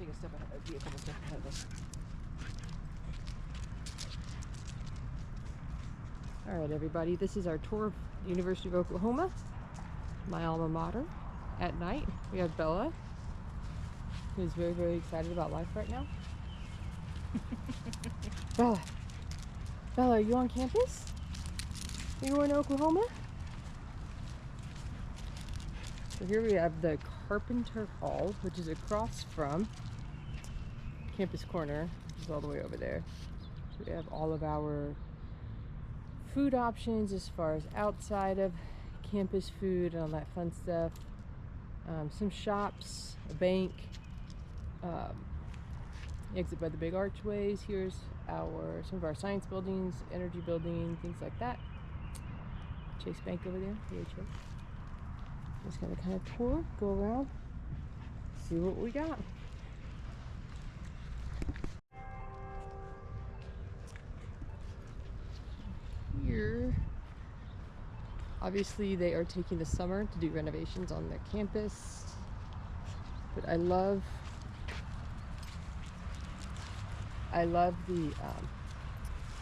take a step ahead, be a couple steps ahead of us. All right, everybody, this is our tour of the University of Oklahoma, my alma mater. At night, we have Bella, who's very, very excited about life right now. Bella, are you on campus? Are you in Oklahoma? So here we have the Carpenter Hall, which is across from Campus Corner, which is all the way over there. So we have all of our food options as far as outside of campus food and all that fun stuff. Some shops, a bank, exit by the big archways. Here's some of our science buildings, energy building, things like that. Chase Bank over there, PHA. Just gonna kind of tour, go around, see what we got. Here, obviously they are taking the summer to do renovations on their campus, but I love the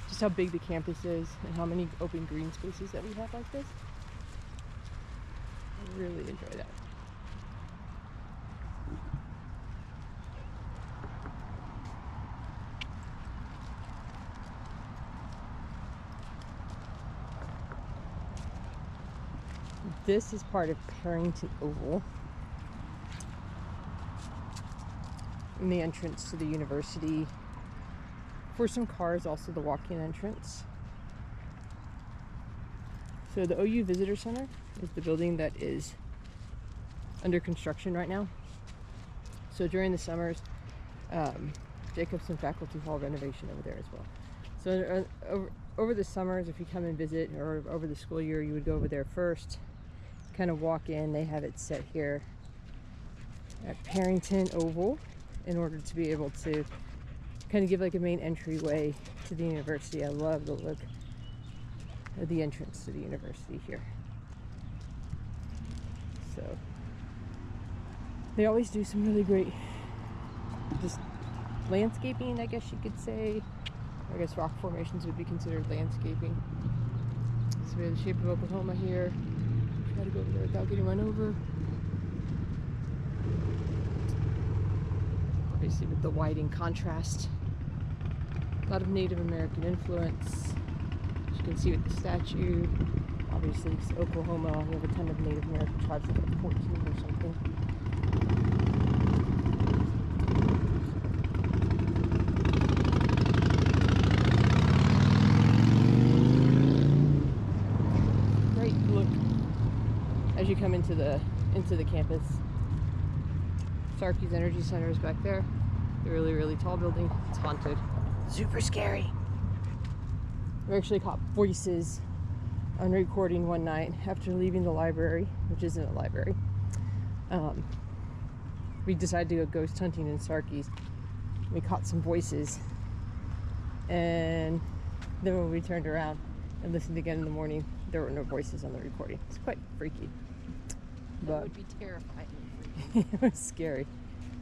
just how big the campus is and how many open green spaces that we have like this. I really enjoy that. This is part of Parrington Oval, in the entrance to the university. For some cars, also the walk-in entrance. So the OU Visitor Center is the building that is under construction right now. So during the summers, Jacobson Faculty Hall renovation over there as well. So over the summers, if you come and visit, or over the school year, you would go over there first, kind of walk in. They have it set here at Parrington Oval in order to be able to kind of give like a main entryway to the university. I love the look of the entrance to the university here. So they always do some really great just landscaping, I guess you could say. I guess rock formations would be considered landscaping. So we have the shape of Oklahoma here. Try to go over there without getting run over. Obviously with the white in contrast. A lot of Native American influence. As you can see with the statue. Obviously it's Oklahoma. We have a ton of Native American tribes, like 14 or something. Great look as you come into the campus. Sarkey's Energy Center is back there. The really, really tall building. It's haunted. Super scary. We actually caught voices on recording one night after leaving the library, which isn't a library. We decided to go ghost hunting in Sarkey's. We caught some voices, and then when we turned around and listened again in the morning, there were no voices on the recording. It's quite freaky. That would be terrifying. It was scary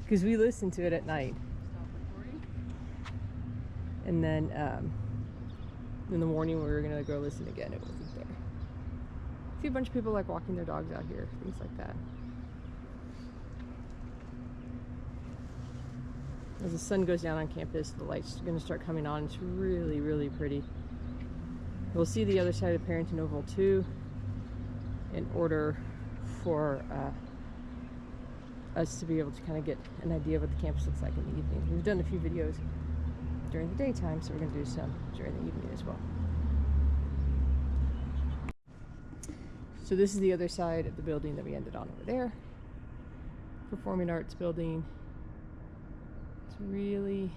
because we listened to it at night. Stop recording. And then in the morning we were gonna go listen again. It wasn't there. See a bunch of people like walking their dogs out here, things like that. As the sun goes down on campus, the lights are gonna start coming on. It's really, really pretty. We'll see the other side of Parrington Oval too, in order for us to be able to kind of get an idea of what the campus looks like in the evening. We've done a few videos during the daytime, so we're going to do some during the evening as well. So this is the other side of the building that we ended on over there. Performing Arts building. It's really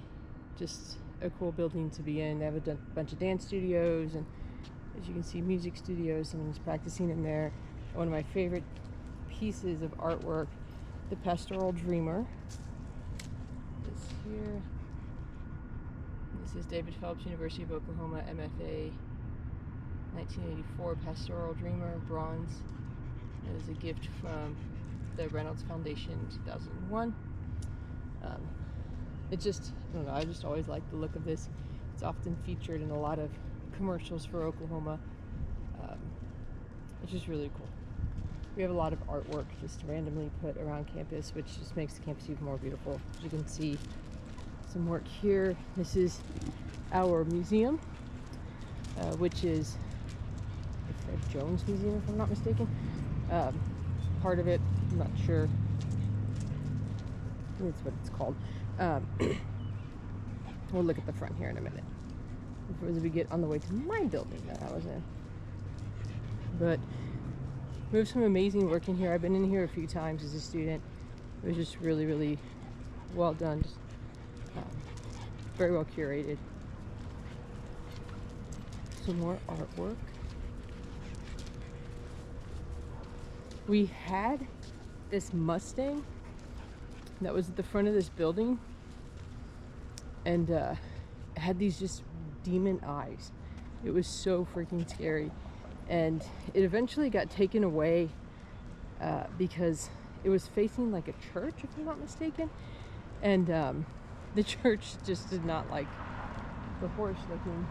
just a cool building to be in. They have a bunch of dance studios, and as you can see, music studios. Someone's practicing in there. One of my favorite pieces of artwork, the Pastoral Dreamer, is here. This is David Phelps, University of Oklahoma, MFA, 1984 Pastoral Dreamer, bronze. That is a gift from the Reynolds Foundation, 2001. it just, I don't know, I just always like the look of this. It's often featured in a lot of commercials for Oklahoma. It's just really cool. We have a lot of artwork just randomly put around campus, which just makes the campus even more beautiful. As you can see, some work here. This is our museum, which is the Fred Jones Museum, if I'm not mistaken. Part of it, I'm not sure. I think that's what it's called. We'll look at the front here in a minute, as we get on the way to my building that I was in. But we have some amazing work in here. I've been in here a few times as a student. It was just really, really well done. Just, very well curated. Some more artwork. We had this Mustang that was at the front of this building, and it had these just demon eyes. It was so freaking scary. And it eventually got taken away because it was facing like a church, if I'm not mistaken. And the church just did not like the horse looking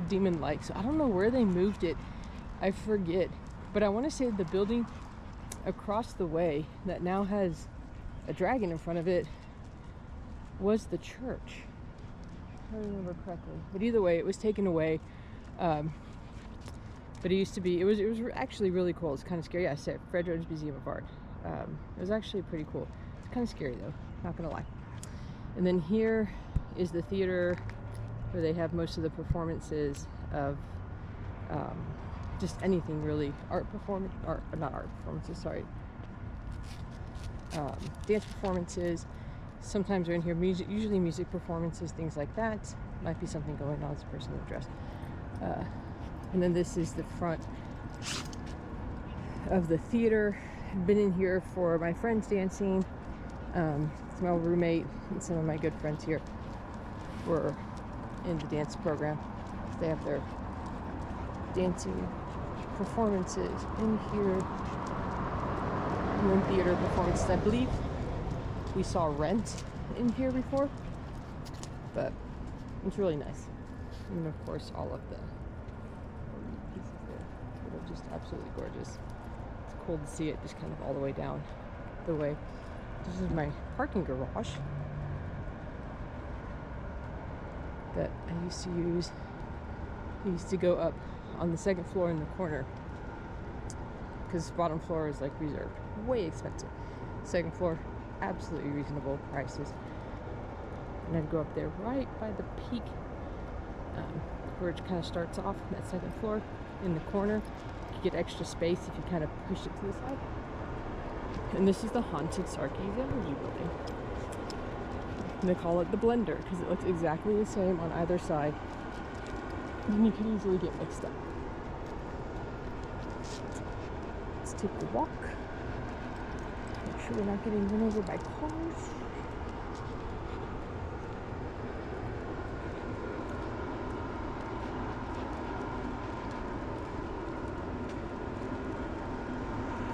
demon-like. So I don't know where they moved it. I forget. But I want to say the building across the way that now has a dragon in front of it was the church, if I remember correctly. But either way, it was taken away. But it used to be, it was actually really cool. It's kind of scary. I said Fred Jones Museum of Art. It was actually pretty cool. It's kind of scary though, not gonna lie. And then here is the theater where they have most of the performances of just anything really. Not art performances, sorry. Dance performances. Sometimes they're in here, usually music performances, things like that. Might be something going on, it's personal address. And then this is the front of the theater. I've been in here for my friends dancing. My roommate and some of my good friends here were in the dance program. They have their dancing performances in here. And then theater performances. I believe we saw Rent in here before, but it's really nice. And of course, all of the pieces there that are just absolutely gorgeous. It's cool to see it just kind of all the way down the way. This is my parking garage that I used to use. I used to go up on the second floor in the corner because bottom floor is like reserved. Way expensive. Second floor, absolutely reasonable prices. And I'd go up there right by the peak where it kind of starts off, that second floor in the corner. You get extra space if you kind of push it to the side. And this is the haunted Sarkeesian Energy building. And they call it the blender because it looks exactly the same on either side. And you can easily get mixed up. Let's take a walk. Make sure we're not getting run over by cars.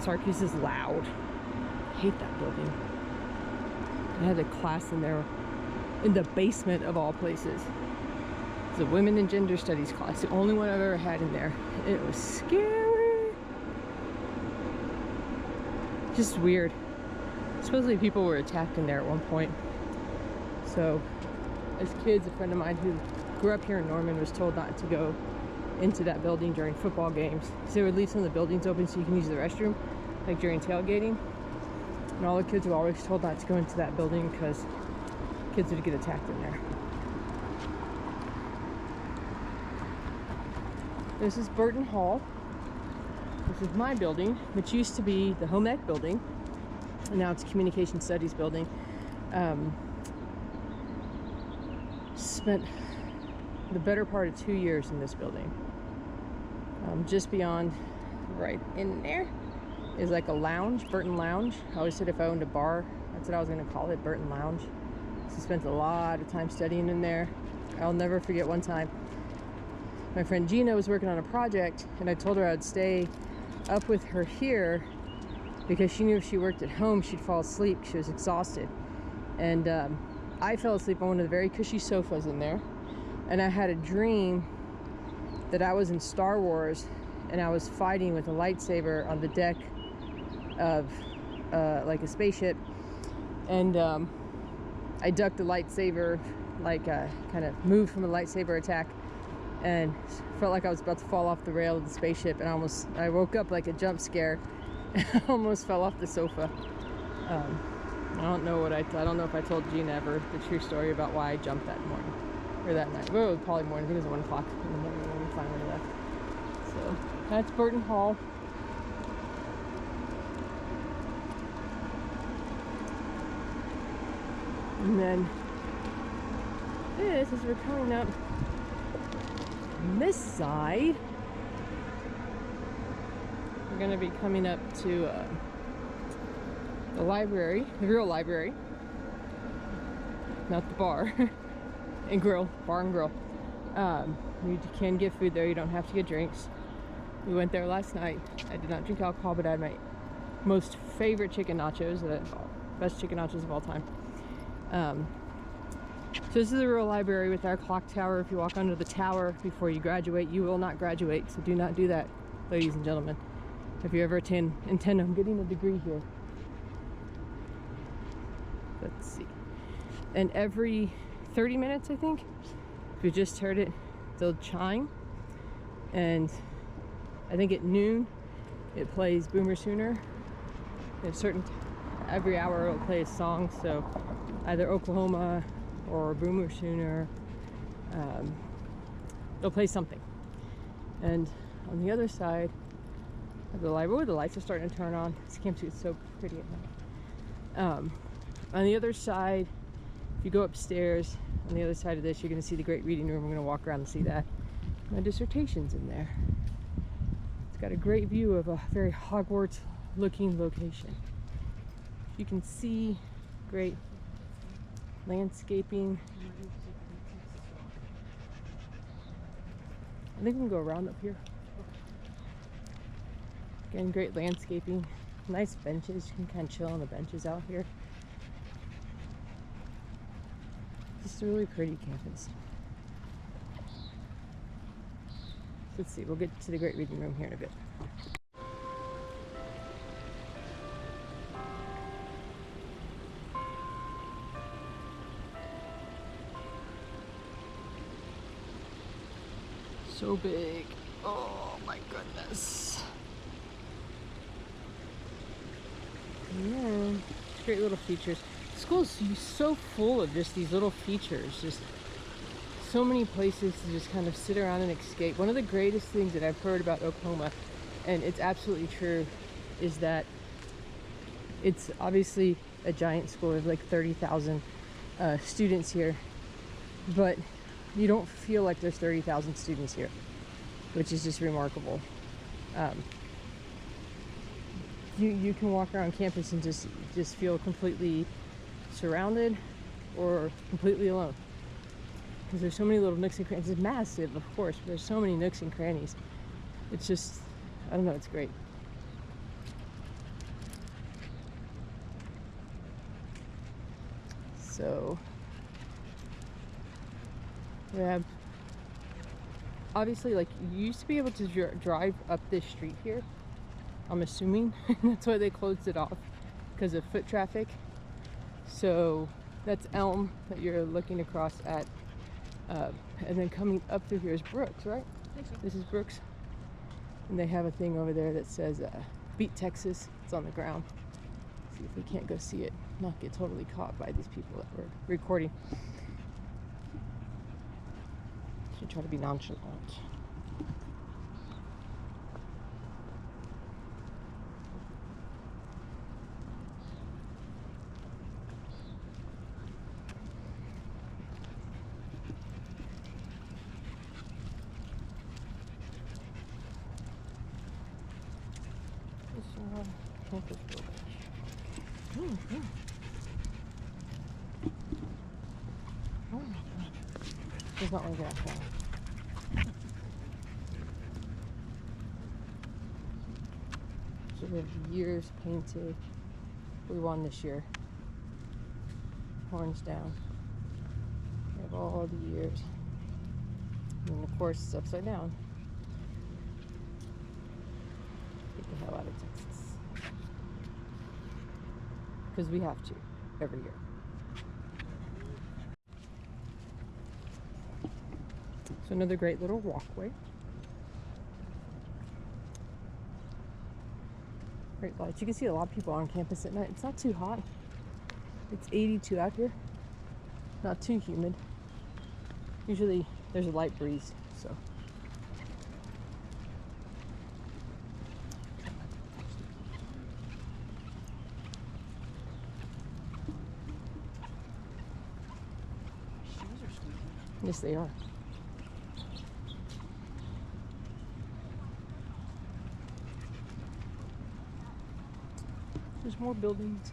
Sarkees is loud. I hate that building. I had a class in there in the basement of all places. It's a women and gender studies class, the only one I've ever had in there. It was scary. Just weird. Supposedly people were attacked in there at one point. So as kids, a friend of mine who grew up here in Norman was told not to go into that building during football games. So they would leave some of the buildings open so you can use the restroom, like during tailgating. And all the kids were always told not to go into that building because kids would get attacked in there. This is Burton Hall. This is my building, which used to be the home ec building, and now it's a communication studies building. Spent the better part of 2 years in this building. Just beyond, right in there, is like a lounge, Burton Lounge. I always said if I owned a bar, that's what I was going to call it, Burton Lounge. So spent a lot of time studying in there. I'll never forget one time. My friend Gina was working on a project, and I told her I'd stay up with her here because she knew if she worked at home, she'd fall asleep. She was exhausted. And I fell asleep on one of the very cushy sofas in there, and I had a dream that I was in Star Wars and I was fighting with a lightsaber on the deck of like a spaceship, and I ducked the lightsaber, like kind of moved from a lightsaber attack, and felt like I was about to fall off the rail of the spaceship, and I woke up like a jump scare and almost fell off the sofa. I don't know if I told Gina ever the true story about why I jumped that morning or that night. Well, it was probably morning. I think it was 1 o'clock in the morning when we finally left. So that's Burton Hall. And then this, as we're coming up this side, we're going to be coming up to the library, the real library, not the bar and grill, bar and grill. You can get food there, you don't have to get drinks. We went there last night. I did not drink alcohol, but I had my most favorite chicken nachos, the best chicken nachos of all time. So this is the real library with our clock tower. If you walk under the tower before you graduate, you will not graduate, so do not do that, ladies and gentlemen. If you ever intend on getting a degree here. Let's see. And every 30 minutes, I think, if you just heard it, they'll chime. And I think at noon, it plays Boomer Sooner. At every hour it'll play a song, so either Oklahoma or Boomer Sooner, they'll play something. And on the other side of the library, the lights are starting to turn on. This campus is so pretty at night. On the other side, if you go upstairs, on the other side of this, you're going to see the great reading room. We're going to walk around and see that. My dissertation's in there. It's got a great view of a very Hogwarts looking location. You can see great landscaping. I think we can go around up here. Again, great landscaping. Nice benches. You can kind of chill on the benches out here. Just a really pretty campus. Let's see, we'll get to the great reading room here in a bit. So big. Oh my goodness. Yeah, great little features. School's so full of just these little features, just so many places to just kind of sit around and escape. One of the greatest things that I've heard about Oklahoma, and it's absolutely true, is that it's obviously a giant school. There's like 30,000 students here, but you don't feel like there's 30,000 students here, which is just remarkable. You can walk around campus and just feel completely surrounded or completely alone, because there's so many little nooks and crannies. It's massive, of course, but there's so many nooks and crannies. It's just, I don't know, it's great. So we have, obviously, like, you used to be able to drive up this street here, I'm assuming. That's why they closed it off, because of foot traffic. So that's Elm that you're looking across at, and then coming up through here is Brooks, right? I think so. This is Brooks, and they have a thing over there that says Beat Texas. It's on the ground. See if we can't go see it, not get totally caught by these people that were recording. Should try to be nonchalant. Campus building. Oh my god. There's not one to get outside. Should have years painted. We won this year. Horns down. of all the years. And of course, it's upside down. Get the hell out of Texas. Because we have to, every year. So another great little walkway. Great lights. You can see a lot of people on campus at night. It's not too hot. It's 82 out here. Not too humid. Usually there's a light breeze, so. Shoes are squeaky. Yes, they are. There's more buildings.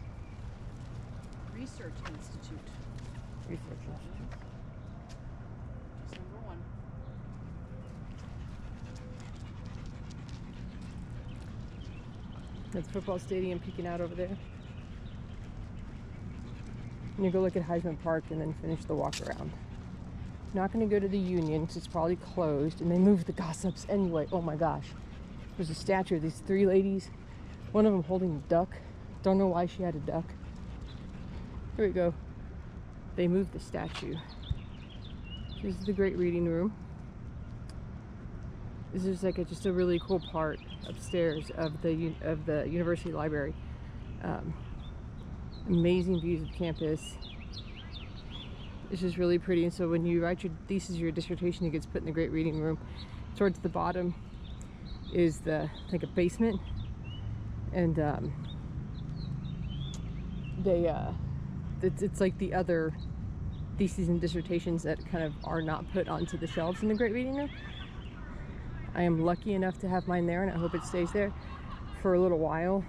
Research Institute. Research institute. Just number 1. That's the football stadium peeking out over there. And you go look at Heisman Park and then finish the walk around. Not going to go to the Union because it's probably closed, and they moved the gossips anyway. Oh my gosh. There's a statue of these 3 ladies. One of them holding a duck. Don't know why she had a duck. Here we go. They moved the statue. This is the great reading room. This is like just a really cool part upstairs of the university library. Amazing views of campus. It's just really pretty. And so when you write your thesis, your dissertation, it gets put in the great reading room. Towards the bottom is like a basement, and it's like the other theses and dissertations that kind of are not put onto the shelves in the great reading room. I am lucky enough to have mine there, and I hope it stays there for a little while,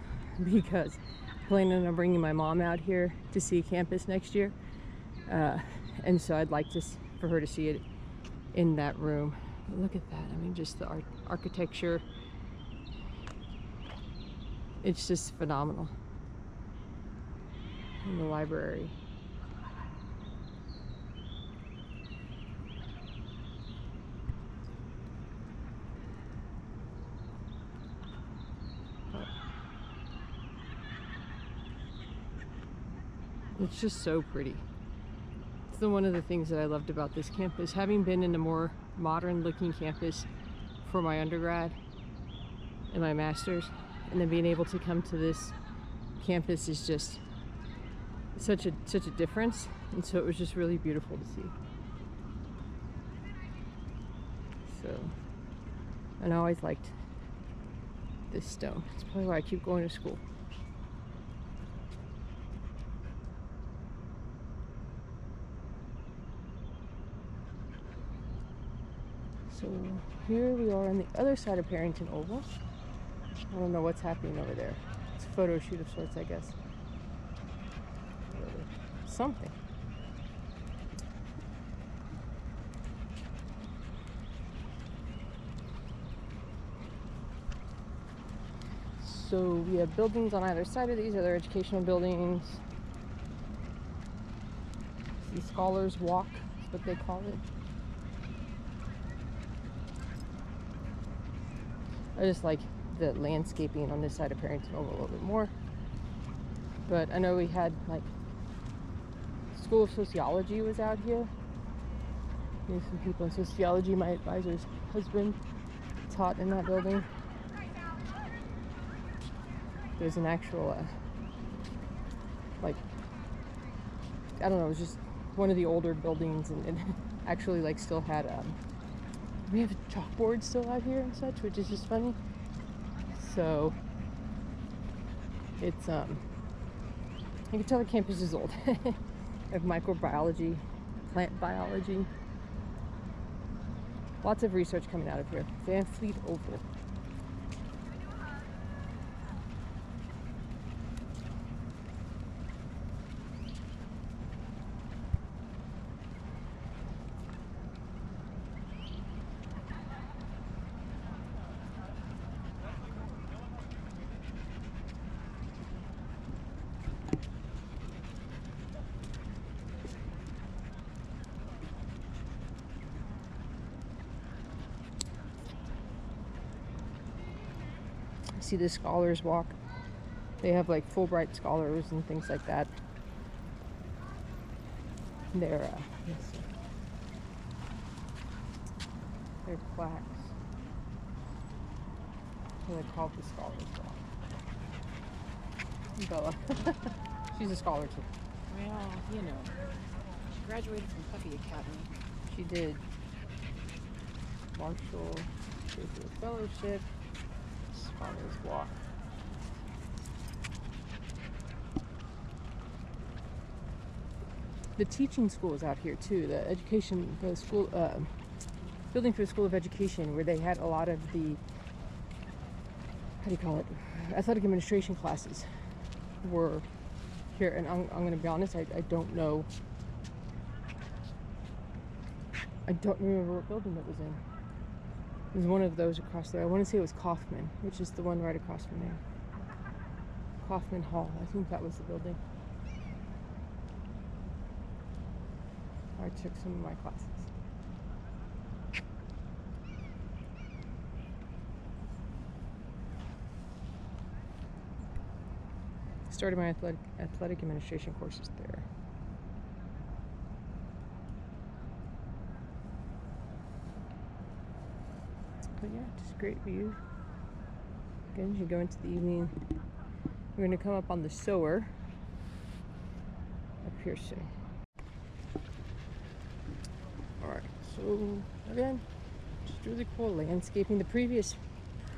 because I'm planning on bringing my mom out here to see campus next year, and so I'd like for her to see it in that room. But look at that. I mean, just the architecture. It's just phenomenal. In the library. It's just so pretty. It's one of the things that I loved about this campus. Having been in a more modern looking campus for my undergrad and my master's, and then being able to come to this campus is just such a difference, and so it was just really beautiful to see. So, and I always liked this stone. It's probably why I keep going to school. So here we are on the other side of Parrington Oval. I don't know what's happening over there. It's a photo shoot of sorts, I guess. Something. So we have buildings on either side of these, other educational buildings. The Scholars Walk is what they call it. I just like the landscaping on this side of Parrington Oval a little bit more. But I know we had like School of Sociology was out here. There's some people in sociology. My advisor's husband taught in that building. There's an actual like, I don't know, it was just one of the older buildings, and it actually like still had we have a chalkboard still out here and such, which is just funny. So it's you can tell the campus is old. Of microbiology, plant biology. Lots of research coming out of here. Van Fleet Oval. see the scholars walk. They have like Fulbright scholars and things like that. They're let's see. They're plaques. They're called the scholars walk. Bella. She's a scholar too. Well, you know, she graduated from Puppy Academy. She did. Marshall, Graduate Fellowship, Scholars Walk. The teaching school is out here too. The education, the school, building for the School of Education, where they had a lot of the, how do you call it, athletic administration classes were here. And I'm going to be honest, I don't know. I don't remember what building that was in. It was one of those across there. I want to say it was Kaufman, which is the one right across from there. Kaufman Hall. I think that was the building. I took some of my classes. Started my athletic administration courses there. But yeah, just great view. Again, as you go into the evening, we're going to come up on the Sower up here soon. Alright, so again, just really cool landscaping. The previous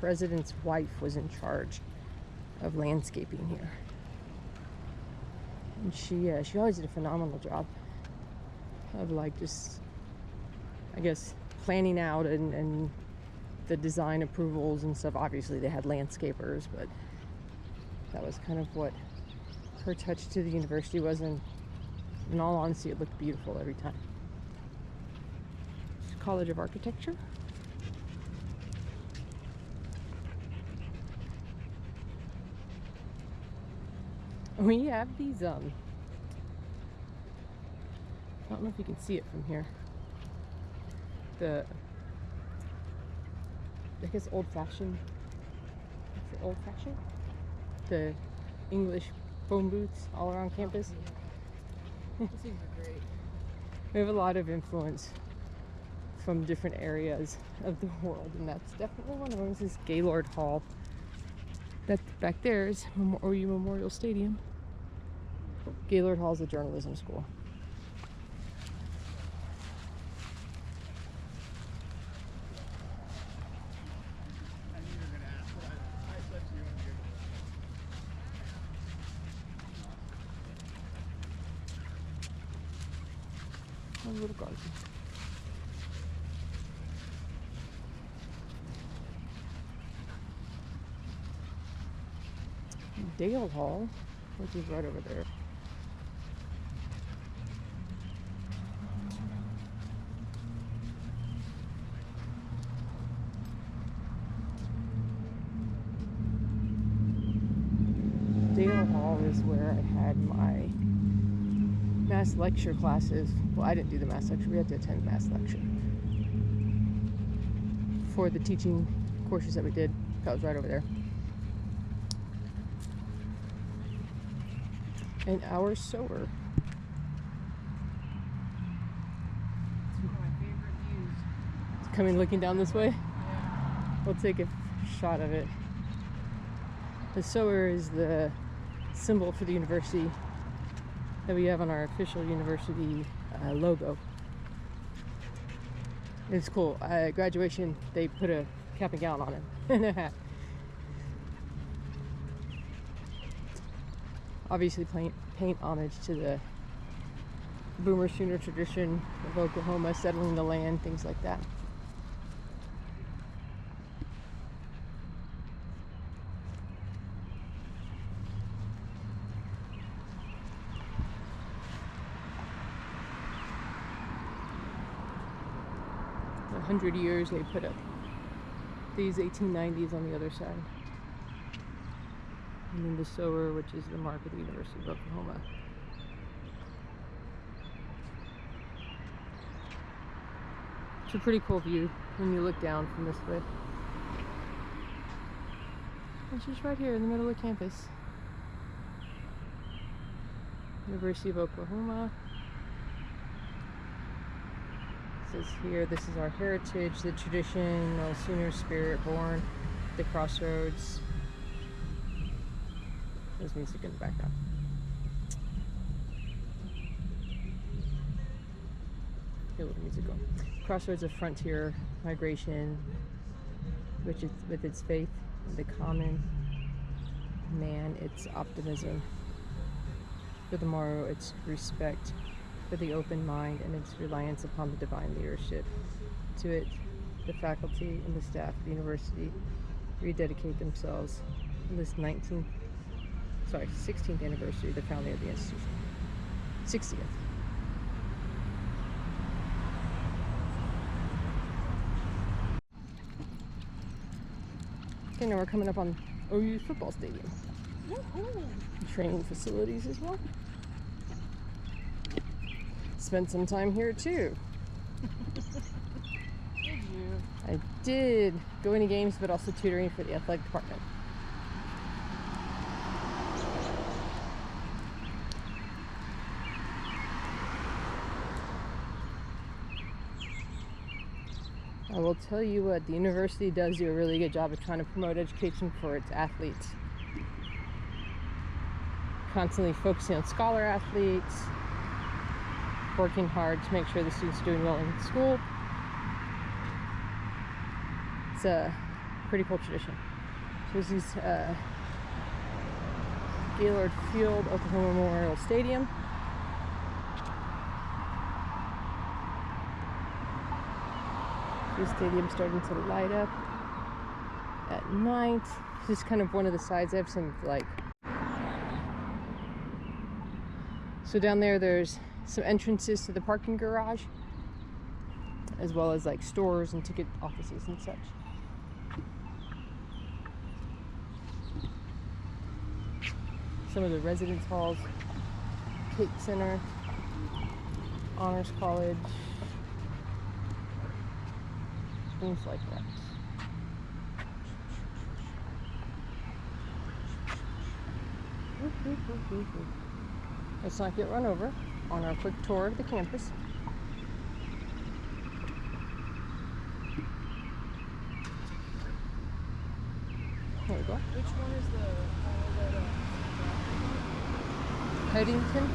president's wife was in charge of landscaping here. And she always did a phenomenal job of like just, I guess, planning out and the design approvals and stuff. Obviously they had landscapers, but that was kind of what her touch to the university was, and in all honesty it looked beautiful every time. College of Architecture. We have these I don't know if you can see it from here. I guess old-fashioned. Is it old-fashioned? The English phone booths all around campus. These things are great. We have a lot of influence from different areas of the world, and that's definitely one of them. This is Gaylord Hall. That back there is OU Memorial Stadium. Gaylord Hall is a journalism school. A little garden. Dale Hall, which is right over there. Dale Hall is where I had my mass lecture classes. Well, I didn't do the mass lecture. We had to attend mass lecture. For the teaching courses that we did, that was right over there. And our Sower. One of my favorite views. Coming looking down this way. Yeah. We'll take a shot of it. The Sower is the symbol for the university that we have on our official university logo. It's cool. At graduation, they put a cap and gown on it and a hat. Obviously, paint homage to the Boomer Sooner tradition of Oklahoma, settling the land, things like that. For 100 years, they put up these 1890s on the other side. And then the Sower, which is the mark of the University of Oklahoma. It's a pretty cool view when you look down from this way. It's just right here in the middle of campus. University of Oklahoma. It says here, this is our heritage, the traditional Sooner spirit born at the crossroads. There's music in the background. Feel the music going. Crossroads of frontier migration, which is with its faith in the common man, its optimism for the morrow, its respect for the open mind, and its reliance upon the divine leadership. To it, the faculty and the staff of the university rededicate themselves on this 16th anniversary of the founding of the institution. 60th. Okay, now we're coming up on OU's football stadium. Training facilities as well. Spent some time here too. Did you? I did go into games, but also tutoring for the athletic department. I will tell you what, the university does do a really good job of trying to promote education for its athletes. Constantly focusing on scholar athletes, working hard to make sure the students are doing well in school. It's a pretty cool tradition. So this is Gaylord Field, Oklahoma Memorial Stadium. The stadium starting to light up at night. This is kind of one of the sides. I have some like, so down there there's some entrances to the parking garage, as well as like stores and ticket offices and such. Some of the residence halls, Cake Center, Honors College, things like that. Let's not get run over on our quick tour of the campus. There we go. Which one is the Parrington.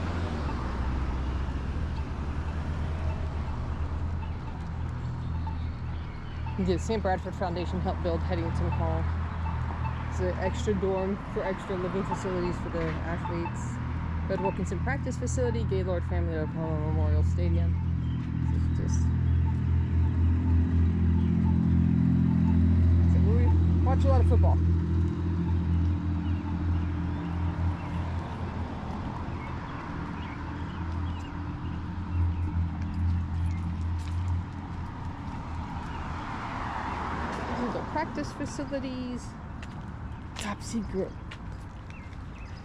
The St. Bradford Foundation helped build Headington Hall. It's an extra dorm for extra living facilities for the athletes. Bud Wilkinson Practice Facility, Gaylord Family Oklahoma Memorial Stadium. This is just... So we watch a lot of football. Practice facilities, top secret.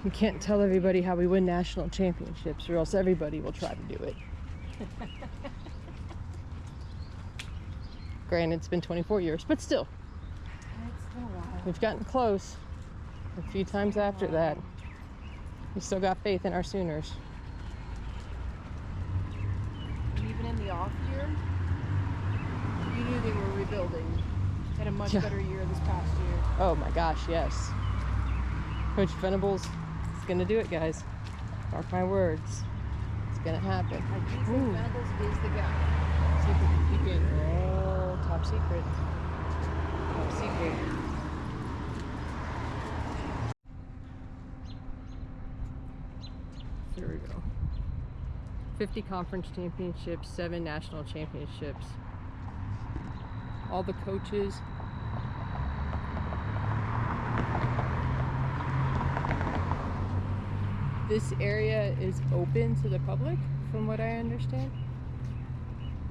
You can't tell everybody how we win national championships, or else everybody will try to do it. Granted, it's been 24 years, but still. It's been a while. We've gotten close a few times after that. We still got faith in our Sooners. And even in the off year, you knew they were rebuilding. Had a much better year this past year. Oh my gosh, yes. Coach Venables is gonna do it, guys. Mark my words. It's gonna happen. I do think Venables is the guy. See if we can keep it. Oh, top secret. Top secret. There we go. 50 conference championships, 7 national championships. All the coaches. This area is open to the public, from what I understand.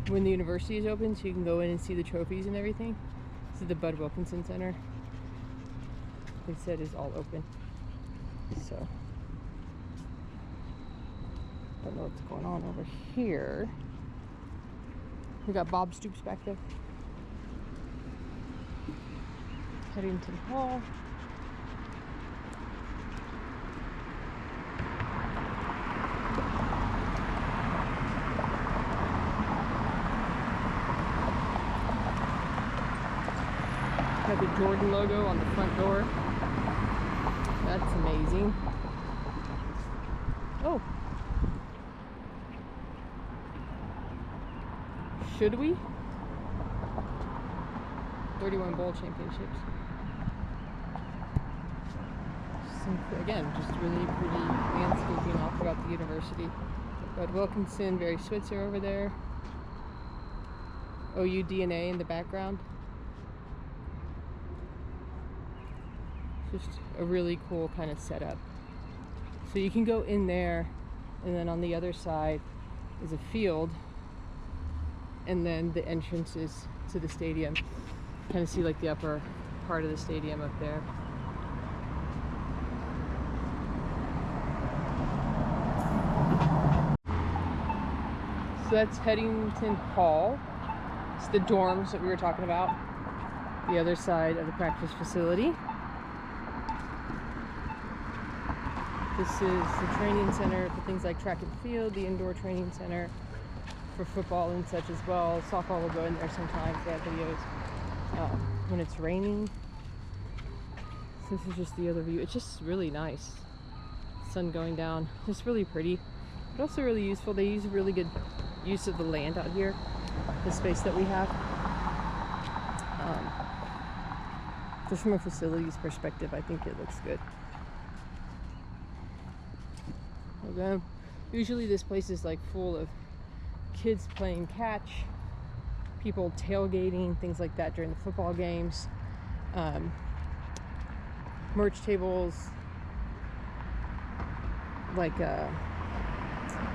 When the university is open, so you can go in and see the trophies and everything. This is the Bud Wilkinson Center. They said is all open. So, don't know what's going on over here. We got Bob Stoops back there. Headington Hall. Jordan logo on the front door. That's amazing. Oh. Should we? 31 bowl championships. Again, just really pretty landscaping all throughout the university. Bud Wilkinson, Barry Switzer over there. OU DNA in the background. Just a really cool kind of setup. So you can go in there, and then on the other side is a field, and then the entrances to the stadium. Kind of see like the upper part of the stadium up there. So that's Headington Hall. It's the dorms that we were talking about. The other side of the practice facility. This is the training center for things like track and field, the indoor training center for football and such as well. Softball will go in there sometimes. They have videos when it's raining. So this is just the other view. It's just really nice. Sun going down. Just really pretty, but also really useful. They use really good use of the land out here, the space that we have. Just from a facilities perspective, I think it looks good. Okay. Usually this place is like full of kids playing catch, people tailgating, things like that during the football games, merch tables, like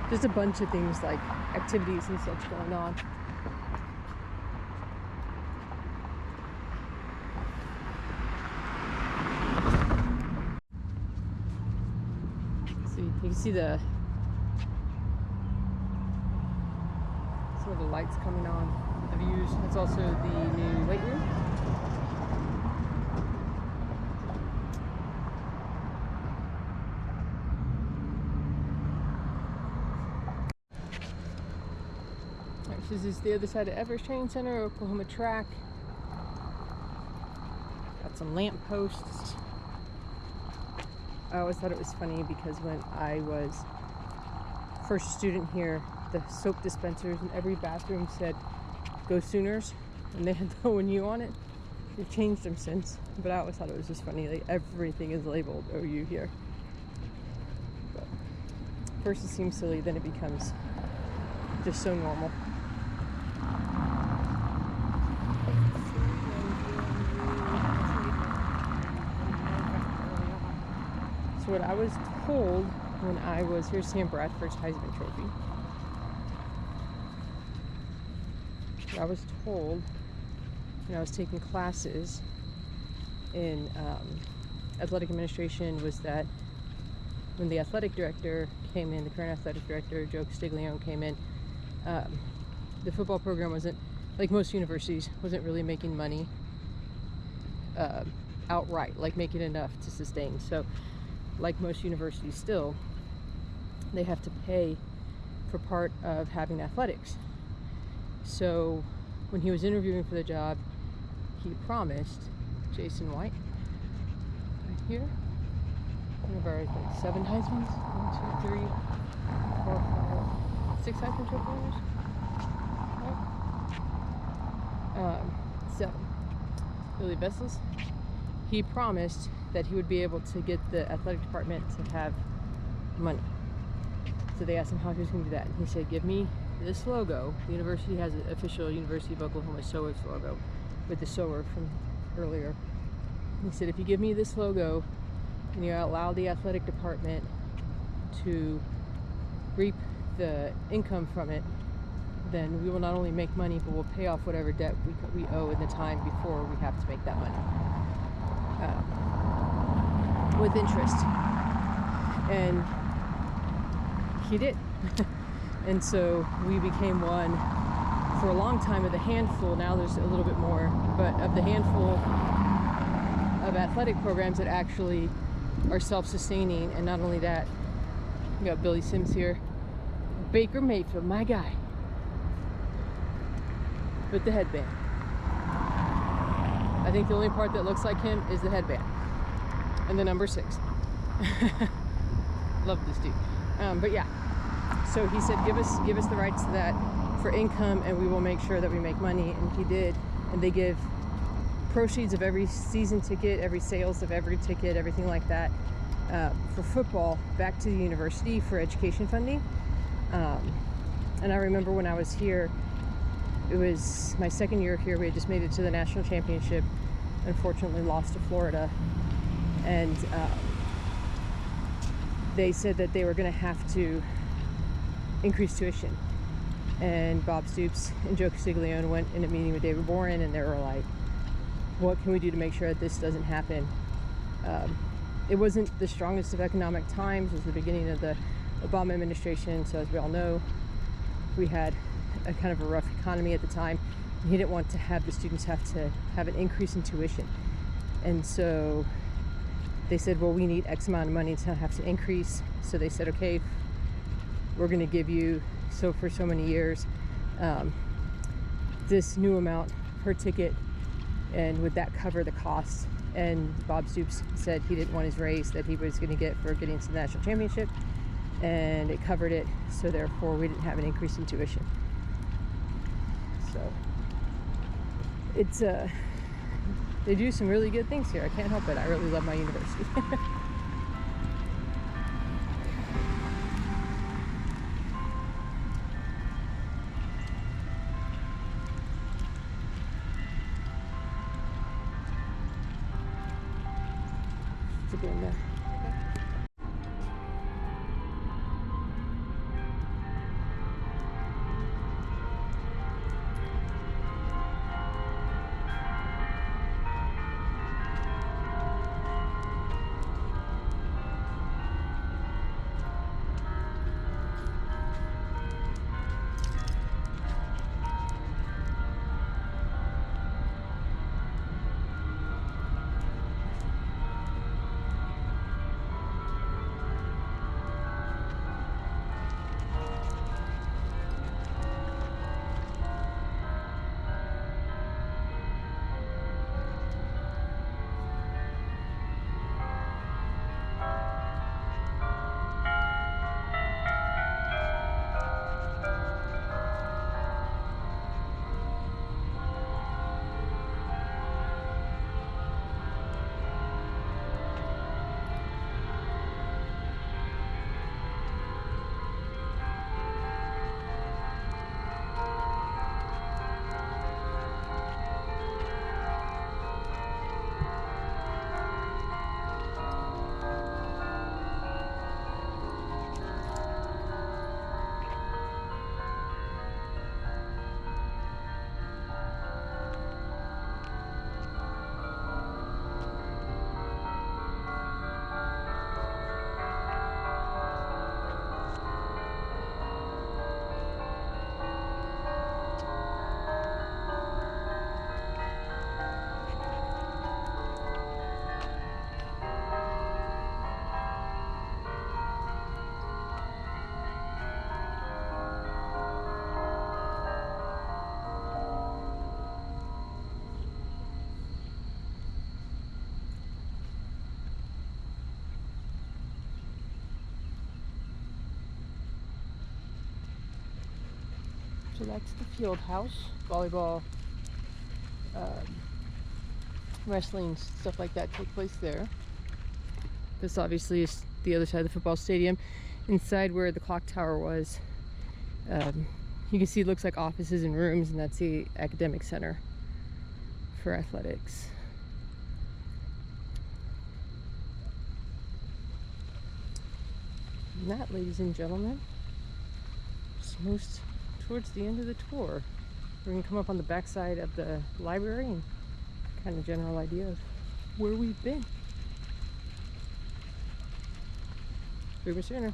just a bunch of things like activities and such going on. So you can see some of the lights coming on, the views. That's also the new weight room. Alright, so this is the other side of Everest Training Center, Oklahoma track. Got some lamp posts. I always thought it was funny because when I was first student here, the soap dispensers in every bathroom said "Go Sooners," and they had the OU on it. They've changed them since, but I always thought it was just funny. Like everything is labeled OU here. But first it seems silly, then it becomes just so normal. So what I was told when I was, here's Sam Bradford's Heisman Trophy. What I was told when I was taking classes in athletic administration was that when the athletic director came in, the current athletic director, Joe Castiglione, came in, the football program wasn't, like most universities, wasn't really making money outright, like making enough to sustain. So like most universities still, they have to pay for part of having athletics. So when he was interviewing for the job, he promised Jason White, right here, one of our like 7 Heismans, 1, 2, 3, 4, 5, 6 Heisman Trophy winners. Right? 7. Billy Vessels. He promised that he would be able to get the athletic department to have money. So they asked him how he was going to do that. And he said, give me this logo. The university has an official University of Oklahoma Sowers logo with the sower from earlier. He said, if you give me this logo and you allow the athletic department to reap the income from it, then we will not only make money, but we'll pay off whatever debt we owe in the time before we have to make that money. With interest. And he did. And so we became one for a long time of the handful. Now there's a little bit more, but of the handful of athletic programs that actually are self-sustaining. And not only that, we got Billy Sims here, Baker Mayfield, my guy, with the headband. I think the only part that looks like him is the headband and the number 6. Love this dude. But yeah, so he said, give us the rights to that for income, and we will make sure that we make money. And he did. And they give proceeds of every season ticket, every sales of every ticket, everything like that, for football back to the university for education funding. And I remember when I was here, it was my second year here. We had just made it to the national championship. Unfortunately, lost to Florida, and they said that they were going to have to increase tuition. And Bob Stoops and Joe Castiglione went in a meeting with David Boren, and they were like, what can we do to make sure that this doesn't happen? It wasn't the strongest of economic times. It was the beginning of the Obama administration, so as we all know, we had a kind of a rough economy at the time. And he didn't want to have the students have to have an increase in tuition. And so they said, well, we need X amount of money to have to increase. So they said, okay, we're going to give you, so for so many years, this new amount per ticket, and would that cover the cost? And Bob Stoops said he didn't want his raise that he was going to get for getting to the national championship, and it covered it, so therefore we didn't have an increase in tuition. So it's they do some really good things here. I can't help it. I really love my university. To go in there. So that's the field house. Volleyball, wrestling, stuff like that take place there. This obviously is the other side of the football stadium. Inside where the clock tower was, you can see it looks like offices and rooms, and that's the academic center for athletics. And that, ladies and gentlemen, is most towards the end of the tour. We're going to come up on the back side of the library and kind of general idea of where we've been. Boomer Sooner.